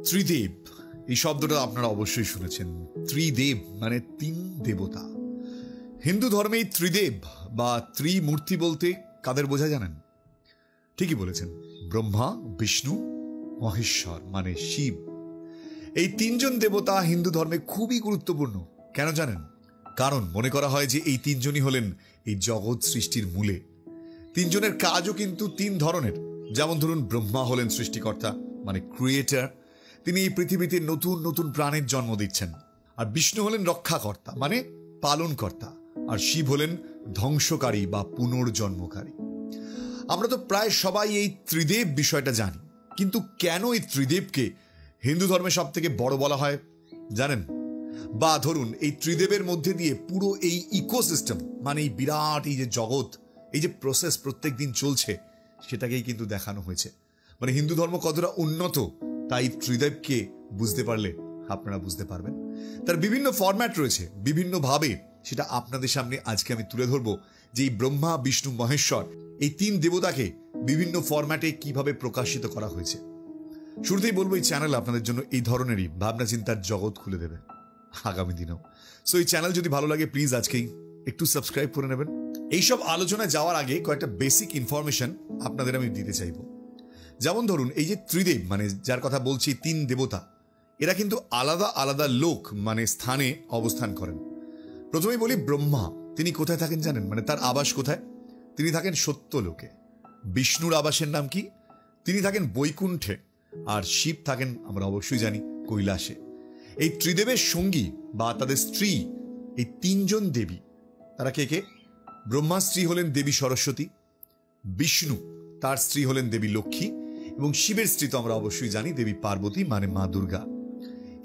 ত্রিদেব এই শব্দটা আপনারা অবশ্যই শুনেছেন। ত্রিদেব মানে তিন দেবতা। হিন্দু ধর্মে এই ত্রিদেব বা ত্রিমূর্তি বলতে কাদের বোঝায় জানেন? ঠিকই বলেছেন, ব্রহ্মা, বিষ্ণু, মহেশ্বর মানে শিব। এই তিনজন দেবতা হিন্দু ধর্মে খুবই গুরুত্বপূর্ণ। কেন জানেন? কারণ মনে করা হয় যে এই তিনজনই হলেন এই জগৎ সৃষ্টির মূলে। তিনজনের কাজও কিন্তু তিন ধরনের। যেমন ধরুন, ব্রহ্মা হলেন সৃষ্টিকর্তা মানে ক্রিয়েটার, তিনি এই পৃথিবীতে নতুন নতুন প্রাণের জন্ম দিচ্ছেন। আর বিষ্ণু হলেন রক্ষাকর্তা মানে পালনকর্তা। আর শিব হলেন ধ্বংসকারী বা পুনর্জন্মকারী। আমরা তো প্রায় সবাই এই ত্রিদেব বিষয়টা জানি, কিন্তু কেন এই ত্রিদেবকে হিন্দু ধর্মে সব থেকে বড় বলা হয় জানেন? বা ধরুন, এই ত্রিদেবের মধ্যে দিয়ে পুরো এই ইকোসিস্টেম মানে এই বিরাট এই যে জগৎ, এই যে প্রসেস প্রত্যেক দিন চলছে, সেটাকেই কিন্তু দেখানো হয়েছে। মানে হিন্দু ধর্ম কতটা উন্নত তাই ত্রিদেবকে বুঝতে পারলে আপনারা বুঝতে পারবেন। তার বিভিন্ন ফরম্যাট রয়েছে, বিভিন্নভাবে সেটা আপনাদের সামনে আজকে আমি তুলে ধরবো যে এই ব্রহ্মা, বিষ্ণু, মহেশ্বর এই তিন দেবতাকে বিভিন্ন ফরম্যাটে কিভাবে প্রকাশিত করা হয়েছে। শুরুতেই বলবো, এই চ্যানেল আপনাদের জন্য এই ধরনেরই ভাবনা চিন্তার জগৎ খুলে দেবে আগামী দিনেও। সো এই চ্যানেল যদি ভালো লাগে প্লিজ আজকেই একটু সাবস্ক্রাইব করে নেবেন। এইসব আলোচনায় যাওয়ার আগে কয়েকটা বেসিক ইনফরমেশন আপনাদের আমি দিতে চাইব। যেমন ধরুন, এই যে ত্রিদেব মানে যার কথা বলছি, তিন দেবতা, এরা কিন্তু আলাদা আলাদা লোক মানে স্থানে অবস্থান করেন। প্রথমেই বলি ব্রহ্মা, তিনি কোথায় থাকেন জানেন? মানে তার আবাস কোথায়? তিনি থাকেন সত্য লোকে। বিষ্ণুর আবাসের নাম কি? তিনি থাকেন বৈকুণ্ঠে। আর শিব থাকেন আমরা অবশ্যই জানি কৈলাসে। এই ত্রিদেবের সঙ্গী বা তাদের স্ত্রী এই তিনজন দেবী। তারা কে কে? ব্রহ্মার স্ত্রী হলেন দেবী সরস্বতী, বিষ্ণু তার স্ত্রী হলেন দেবী লক্ষ্মী, এবং শিবের স্ত্রী তো আমরা অবশ্যই জানি দেবী পার্বতী মানে মা দুর্গা।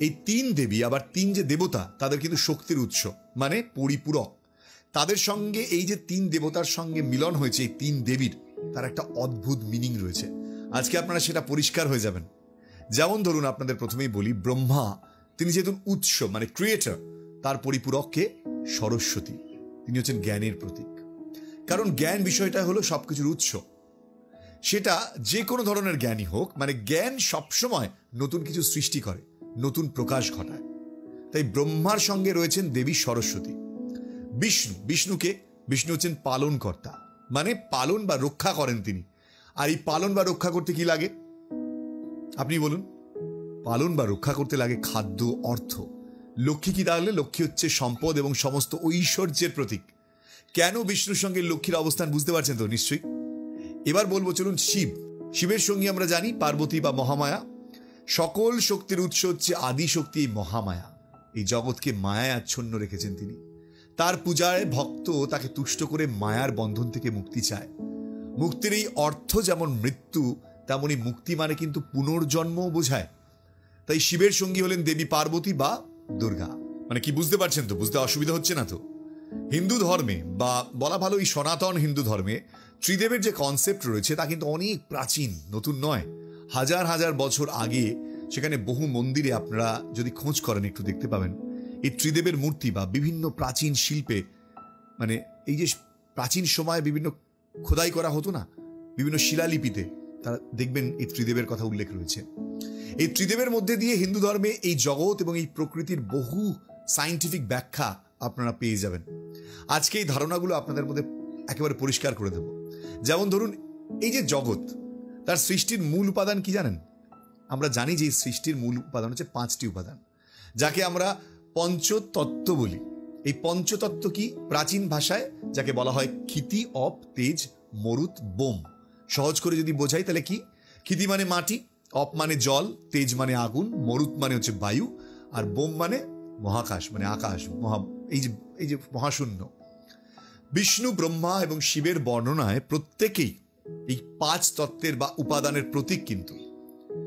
এই তিন দেবী আবার তিন যে দেবতা, তাদের কিন্তু শক্তির উৎস মানে পরিপূরক। তাদের সঙ্গে এই যে তিন দেবতার সঙ্গে মিলন হয়েছে এই তিন দেবীর, তার একটা অদ্ভুত মিনিং রয়েছে। আজকে আপনারা সেটা পরিষ্কার হয়ে যাবেন। যেমন ধরুন, আপনাদের প্রথমেই বলি, ব্রহ্মা তিনি যেহেতু উৎস মানে ক্রিয়েটর, তার পরিপূরককে সরস্বতী, তিনি হচ্ছেন জ্ঞানের প্রতীক। কারণ জ্ঞান বিষয়টা হলো সবকিছুর উৎস। সেটা যে কোনো ধরনের জ্ঞানই হোক, মানে জ্ঞান সবসময় নতুন কিছু সৃষ্টি করে, নতুন প্রকাশ ঘটায়। তাই ব্রহ্মার সঙ্গে রয়েছেন দেবী সরস্বতী। বিষ্ণুকে বিষ্ণু হচ্ছেন পালনকর্তা মানে পালন বা রক্ষা করেন তিনি। আর এই পালন বা রক্ষা করতে কি লাগে আপনি বলুন? পালন বা রক্ষা করতে লাগে খাদ্য, অর্থ। লক্ষ্মী কি তাহলে? লক্ষ্মী হচ্ছে সম্পদ এবং সমস্ত ঐশ্বর্যের প্রতীক। কেন বিষ্ণুর সঙ্গে লক্ষ্মীর অবস্থান বুঝতে পারছেন তো নিশ্চয়ই। এবার বলবো চলুন শিবের সঙ্গে আমরা জানি পার্বতী বা মহামায়া। সকল শক্তির উৎস হচ্ছে আদি শক্তি এই মহামায়া। এই জগৎকে মায়ায় আচ্ছন্ন রেখেছেন তিনি। তার পূজায় ভক্ত তাকে তুষ্ট করে মায়ার বন্ধন থেকে মুক্তি চায়। মুক্তির এই অর্থ যেমন মৃত্যু, তেমনি মুক্তি মানে কিন্তু পুনর্জন্মও বোঝায়। তাই শিবের সঙ্গী হলেন দেবী পার্বতী বা দুর্গা। মানে কি বুঝতে পারছেন তো? বুঝতে অসুবিধা হচ্ছে না তো? হিন্দু ধর্মে বা বলা ভালো এই সনাতন হিন্দু ধর্মে ত্রিদেবের যে কনসেপ্ট রয়েছে তা কিন্তু অনেক প্রাচীন, নতুন নয়। হাজার হাজার বছর আগে সেখানে বহু মন্দিরে আপনারা যদি খোঁজ করেন একটু দেখতে পাবেন এই ত্রিদেবের মূর্তি বা বিভিন্ন প্রাচীন শিল্পে, মানে এই যে প্রাচীন সময়ে বিভিন্ন খোদাই করা হতো না, বিভিন্ন শিলালিপিতে তারা দেখবেন এই ত্রিদেবের কথা উল্লেখ রয়েছে। এই ত্রিদেবের মধ্যে দিয়ে হিন্দু ধর্মে এই জগৎ এবং এই প্রকৃতির বহু সায়েন্টিফিক ব্যাখ্যা আপনারা পেয়ে যাবেন। আজকে এই ধারণাগুলো আপনাদের মধ্যে একেবারে পরিষ্কার করে দেব। যেমন ধরুন, এই যে জগৎ, তার সৃষ্টির মূল উপাদান কি জানেন? আমরা জানি যে সৃষ্টির মূল উপাদান হচ্ছে 5টি উপাদান, যাকে আমরা পঞ্চতত্ত্ব বলি। এই পঞ্চতত্ত্ব কি? প্রাচীন ভাষায় যাকে বলা হয় ক্ষিতি, অপ, তেজ, মরুত, বোম। সহজ করে যদি বোঝাই তাহলে কি? ক্ষিতি মানে মাটি, অপ মানে জল, তেজ মানে আগুন, মরুত মানে হচ্ছে বায়ু, আর বোম মানে মহাকাশ মানে আকাশ, এই যে মহাশূন্য। বিষ্ণু, ব্রহ্মা এবং শিবের বর্ণনায় প্রত্যেকেই এই 5 তত্ত্বের বা উপাদানের প্রতীক কিন্তু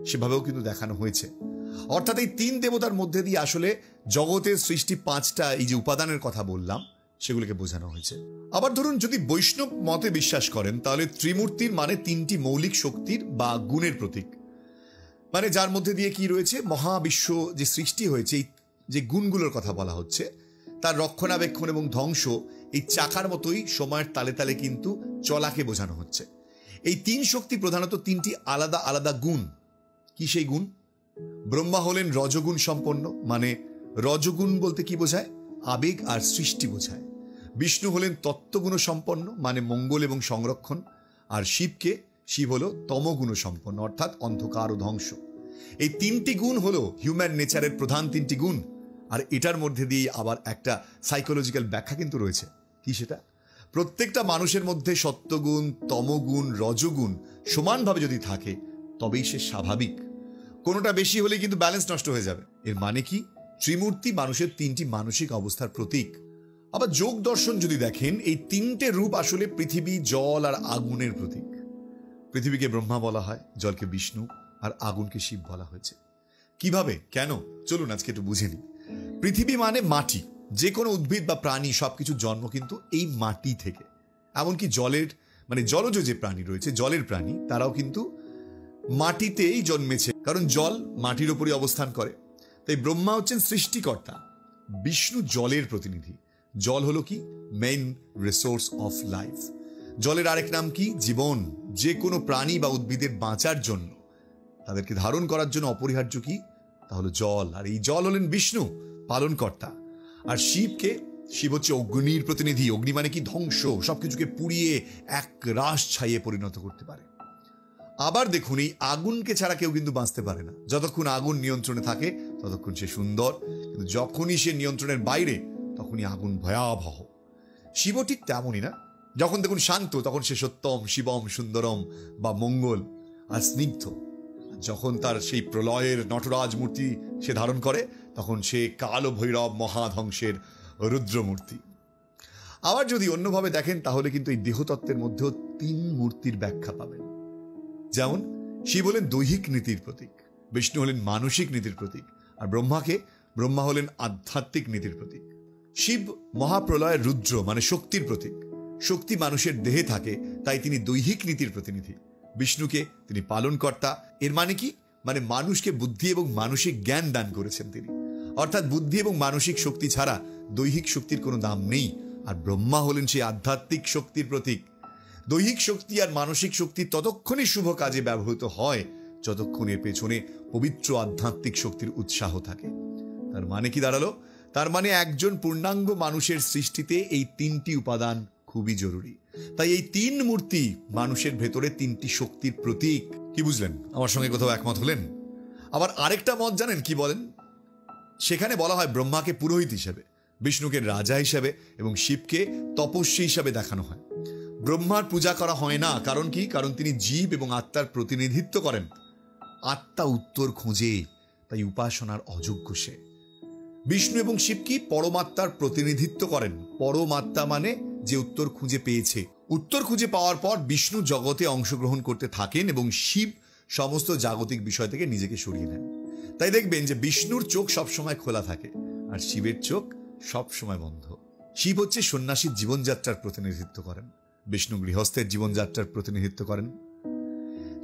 সেভাবেও কিন্তু দেখানো হয়েছে। অর্থাৎ এই 3 দেবতার মধ্যে দিয়ে আসলে জগতের সৃষ্টি 5টা এই যে উপাদানের কথা বললাম সেগুলোকে বোঝানো হয়েছে। আবার ধরুন, যদি বৈষ্ণব মতে বিশ্বাস করেন তাহলে ত্রিমূর্তির মানে 3টি মৌলিক শক্তির বা গুণের প্রতীক। মানে যার মধ্যে দিয়ে কি রয়েছে? মহাবিশ্ব যে সৃষ্টি হয়েছে, এই যে গুণগুলোর কথা বলা হচ্ছে, তার রক্ষণাবেক্ষণ এবং ধ্বংস এই চাকার মতোই সময়ের তালে তালে কিন্তু চলাকে বোঝানো হচ্ছে। এই 3 শক্তি প্রধানত 3টি আলাদা আলাদা গুণ। কি সেই গুণ? ব্রহ্মা হলেন রজগুণ সম্পন্ন, মানে রজগুণ বলতে কি বোঝায়? আবেগ আর সৃষ্টি বোঝায়। বিষ্ণু হলেন তত্ত্বগুণ সম্পন্ন, মানে মঙ্গল এবং সংরক্ষণ। আর শিব হলো তমগুণ সম্পন্ন, অর্থাৎ অন্ধকার ও ধ্বংস। এই তিনটি গুণ হলো হিউম্যান নেচারের প্রধান তিনটি গুণ। আর এটার মধ্যে দিয়ে আবার একটা সাইকোলজিক্যাল ব্যাখ্যা কিন্তু রয়েছে। কি সেটা? প্রত্যেকটা মানুষের মধ্যে সত্যগুণ, তমগুণ, রজগুণ সমানভাবে যদি থাকে তবেই সে স্বাভাবিক। কোনোটা বেশি হলে কিন্তু ব্যালেন্স নষ্ট হয়ে যাবে। এর মানে কি? ত্রিমূর্তি মানুষের তিনটি মানসিক অবস্থার প্রতীক। আবার যোগ দর্শন যদি দেখেন, এই তিনটে রূপ আসলে পৃথিবী, জল আর আগুনের প্রতীক। পৃথিবীকে ব্রহ্মা বলা হয়, জলকে বিষ্ণু আর আগুনকে শিব বলা হয়েছে। কিভাবে, কেন? চলুন আজকে একটু বুঝে নিই। পৃথিবী মানে মাটি। যে কোনো উদ্ভিদ বা প্রাণী সবকিছু জন্ম কিন্তু এই মাটি থেকে। এমনকি জলের, মানে জলজ যে প্রাণী রয়েছে, জলের প্রাণী, তারাও কিন্তু মাটিতেই জন্মেছে, কারণ জল মাটির উপরই অবস্থান করে। তাই ব্রহ্মা হচ্ছেন সৃষ্টিকর্তা, বিষ্ণু জলের প্রতিনিধি। জল হলো কি? Main resource of life. জলের আরেক নাম কি? জীবন। যে কোনো প্রাণী বা উদ্ভিদের বাঁচার জন্য, তাদেরকে ধারণ করার জন্য অপরিহার্য কি? তাহলে জল। আর এই জল হলেন বিষ্ণু, পালনকর্তা। আর শিব হচ্ছে অগ্নির প্রতিনিধি। অগ্নি মানে কি? ধ্বংস, সবকিছুকে পুড়িয়ে এক রাশ ছাইয়ে পরিণত করতে পারে। আবার দেখুন, এই আগুনকে ছাড়া কেউ কিন্তু বাঁচতে পারে না। যতক্ষণ আগুন নিয়ন্ত্রণে থাকে ততক্ষণ সে সুন্দর, কিন্তু যখনই সে নিয়ন্ত্রণের বাইরে তখনই আগুন ভয়াবহ। শিবও ঠিক তেমনই না? যখন দেখুন শান্ত, তখন সে সত্যম, শিবম, সুন্দরম বা মঙ্গল আর স্নিগ্ধ। যখন তার সেই প্রলয়ের নটরাজ মূর্তি সে ধারণ করে, তখন সে কালো ভৈরব, মহাধ্বংসের রুদ্রমূর্তি। আবার যদি অন্যভাবে দেখেন, তাহলে কিন্তু এই দেহতত্ত্বের মধ্যেও তিন মূর্তির ব্যাখ্যা পাবেন। যেমন শিব হলেন দৈহিক নীতির প্রতীক, বিষ্ণু হলেন মানসিক নীতির প্রতীক, আর ব্রহ্মা হলেন আধ্যাত্মিক নীতির প্রতীক। শিব মহাপ্রলয়ের রুদ্র, মানে শক্তির প্রতীক। শক্তি মানুষের দেহে থাকে, তাই তিনি দৈহিক নীতির প্রতিনিধি। বিষ্ণুকে তিনি পালনকর্তা। এর মানে কি? মানে মানুষকে বুদ্ধি এবং মানসিক জ্ঞান দান করেছেন তিনি। অর্থাৎ বুদ্ধি এবং মানসিক শক্তি ছাড়া দৈহিক শক্তির কোনো দাম নেই। আর ব্রহ্মা হলেন সেই আধ্যাত্মিক শক্তির প্রতীক। দৈহিক শক্তি আর মানসিক শক্তি ততক্ষণই শুভ কাজে ব্যবহৃত হয় যতক্ষণ এর পেছনে পবিত্র আধ্যাত্মিক শক্তির উৎসাহ থাকে। তার মানে কি দাঁড়ালো? তার মানে একজন পূর্ণাঙ্গ মানুষের সৃষ্টিতে এই তিনটি উপাদান খুবই জরুরি। তাই এই তিন মূর্তি মানুষের ভেতরে তিনটি শক্তির প্রতীক। কি বুঝলেন? আমার সঙ্গে কোথাও একমত হলেন? আবার আরেকটা মত জানেন কি বলেন? সেখানে বলা হয় ব্রহ্মাকে পুরোহিত হিসেবে, বিষ্ণুকে রাজা হিসেবে এবং শিবকে তপস্বী হিসাবে দেখানো হয়। ব্রহ্মার পূজা করা হয় না, কারণ কি? কারণ তিনি জীব এবং আত্মার প্রতিনিধিত্ব করেন। আত্মা উত্তর খোঁজে, তাই উপাসনার অযোগ্য সে। বিষ্ণু এবং শিব কি? পরমাত্মার প্রতিনিধিত্ব করেন। পরমাত্মা মানে যে উত্তর খুঁজে পেয়েছে। উত্তর খুঁজে পাওয়ার পর বিষ্ণু জগতে অংশগ্রহণ করতে থাকেন এবং শিব সমস্ত জাগতিক বিষয় থেকে নিজেকে সরিয়ে নেন। তাই দেখবেন যে বিষ্ণুর চোখ সবসময় খোলা থাকে আর শিবের চোখ সবসময় বন্ধ। শিব হচ্ছে সন্ন্যাসীর জীবনযাত্রার প্রতিনিধিত্ব করেন, বিষ্ণু গৃহস্থের জীবনযাত্রার প্রতিনিধিত্ব করেন।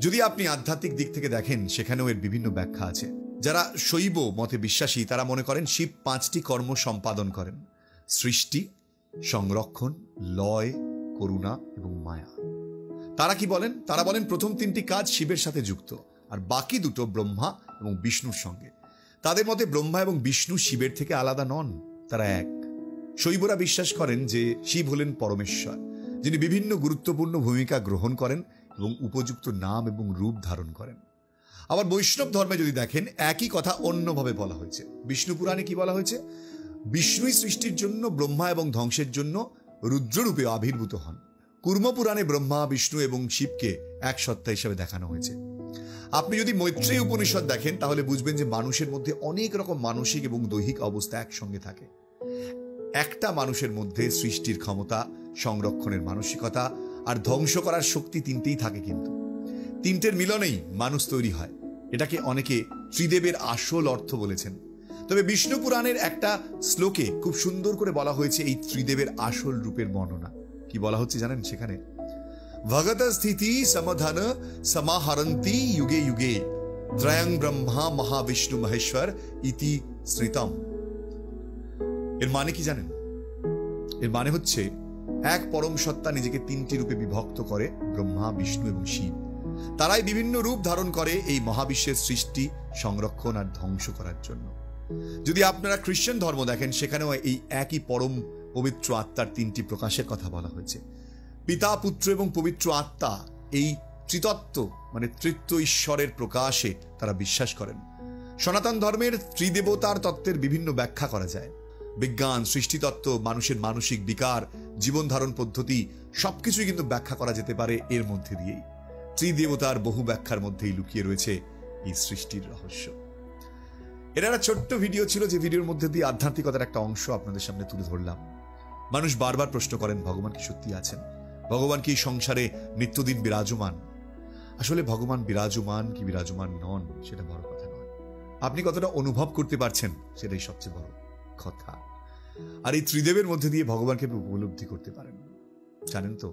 যদি আপনি আধ্যাত্মিক দিক থেকে দেখেন, সেখানেও এর বিভিন্ন ব্যাখ্যা আছে। যারা শৈব মতে বিশ্বাসী, তারা মনে করেন শিব 5টি কর্ম সম্পাদন করেন: সৃষ্টি, সংরক্ষণ, লয়, করুণা এবং মায়া। তারা কি বলেন? তারা বলেন প্রথম 3টি কাজ শিবের সাথে যুক্ত, আর বাকি 2টো ব্রহ্মা এবং বিষ্ণুর সঙ্গে। তাদের মতে ব্রহ্মা এবং বিষ্ণু শিবের থেকে আলাদা নন, তারা এক। শৈবরা বিশ্বাস করেন যে শিব হলেন পরমেশ্বর, যিনি বিভিন্ন গুরুত্বপূর্ণ ভূমিকা গ্রহণ করেন এবং উপযুক্ত নাম এবং রূপ ধারণ করেন। আবার বৈষ্ণব ধর্মে যদি দেখেন, একই কথা অন্যভাবে বলা হয়েছে। বিষ্ণু পুরাণে কি বলা হয়েছে? বিষ্ণুই সৃষ্টির জন্য, ব্রহ্মা এবং ধ্বংসের জন্য রুদ্ররূপে আবির্ভূত হন। কুর্ম পুরাণে ব্রহ্মা, বিষ্ণু এবং শিবকে এক সত্তা হিসেবে দেখানো হয়েছে। আপনি যদি মৈত্রেয়ী উপনিষদ দেখেন, তাহলে বুঝবেন যে মানুষের মধ্যে অনেক রকম মানসিক এবং দৈহিক অবস্থা একসঙ্গে থাকে। একটা মানুষের মধ্যে সৃষ্টির ক্ষমতা, সংরক্ষণের মানসিকতা আর ধ্বংস করার শক্তি তিনটেই থাকে, কিন্তু তিনটের মিলনেই মানুষ তৈরি হয়। এটাকে অনেকে ত্রিদেবের আসল অর্থ বলেছেন। তবে বিষ্ণু পুরাণের একটা শ্লোকে খুব সুন্দর করে বলা হয়েছে এই ত্রিদেবের আসল রূপের বর্ণনা। কি বলা হচ্ছে জানেন? সেখানে ভগত স্থিতি সমাধান সমাহরন্তি যুগে যুগে ত্রয়ং ব্রহ্মা মহাবিষ্ণু মহেশ্বর ইতি স্মৃতম। এর মানে কি জানেন? এর মানে হচ্ছে এক পরম সত্তা নিজেকে 3টি রূপে বিভক্ত করে, ব্রহ্মা, বিষ্ণু এবং শিব। তারাই বিভিন্ন রূপ ধারণ করে এই মহাবিশ্বের সৃষ্টি, সংরক্ষণ আর ধ্বংস করার জন্য। যদি আপনারা খ্রিস্টান ধর্ম দেখেন, সেখানেও এই একই পরম পবিত্র আত্মার তিনটি প্রকাশের কথা বলা হয়েছে। পিতা, পুত্র এবং পবিত্র আত্মা, এই ত্রিতত্ত্ব মানে তৃতীয় ঈশ্বরের প্রকাশে তারা বিশ্বাস করেন। সনাতন ধর্মের ত্রিদেবতার তত্ত্বের বিভিন্ন ব্যাখ্যা করা যায়। বিজ্ঞান, সৃষ্টিতত্ত্ব, মানুষের মানসিক বিকার, জীবন ধারণ পদ্ধতি সবকিছুই কিন্তু ব্যাখ্যা করা যেতে পারে এর মধ্যে দিয়েই। ত্রিদেবতার বহু ব্যাখ্যার মধ্যেই লুকিয়ে রয়েছে এই সৃষ্টির রহস্য। এটা একটা ছোট্ট ভিডিও ছিল, যে ভিডিওর মধ্যে দিয়ে আধ্যাত্মিকতার একটা অংশ আপনাদের সামনে তুলে ধরলাম। মানুষ বারবার প্রশ্ন করেন, ভগবান কি সত্যি আছেন? ভগবান কি সংসারে নিত্যদিন বিরাজমান? আসলে ভগবান বিরাজমান কি বিরাজমান নন সেটা বড় কথা নয়, আপনি কতটা অনুভব করতে পারছেন সেটাই সবচেয়ে বড় কথা। আর এই ত্রিদেবের মধ্যে দিয়ে ভগবানকে উপলব্ধি করতে পারেন। জানেন তো,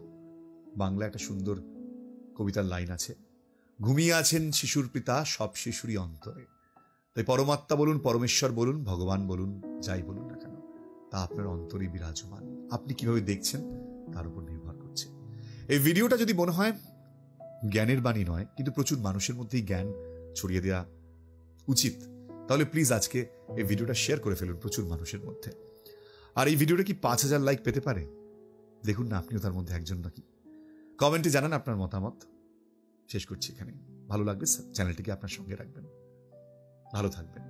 বাংলা একটা সুন্দর কবিতার লাইন আছে, ঘুমিয়ে আছেন শিশুর পিতা সব শিশুরই অন্তরে। তাই পরমাত্মা বলুন, পরমেশ্বর বলুন, ভগবান বলুন, যাই বলুন না কেন, তা আপনার অন্তরে বিরাজমান। আপনি কিভাবে দেখছেন তার উপর নির্ভর করছে। এই ভিডিওটা যদি মনে হয় জ্ঞানের বাণী নয়, কিন্তু প্রচুর মানুষের মধ্যেই জ্ঞান ছড়িয়ে দেওয়া উচিত, তাহলে প্লিজ আজকে এই ভিডিওটা শেয়ার করে ফেলুন প্রচুর মানুষের মধ্যে। আর এই ভিডিওটা কি 5,000 লাইক পেতে পারে? দেখুন না, আপনিও তার মধ্যে একজন নাকি। কমেন্টে জানান আপনার মতামত। শেষ করছি এখানে। ভালো লাগবে চ্যানেলটিকে আপনার সঙ্গে রাখবেন। ভালো থাকবেন।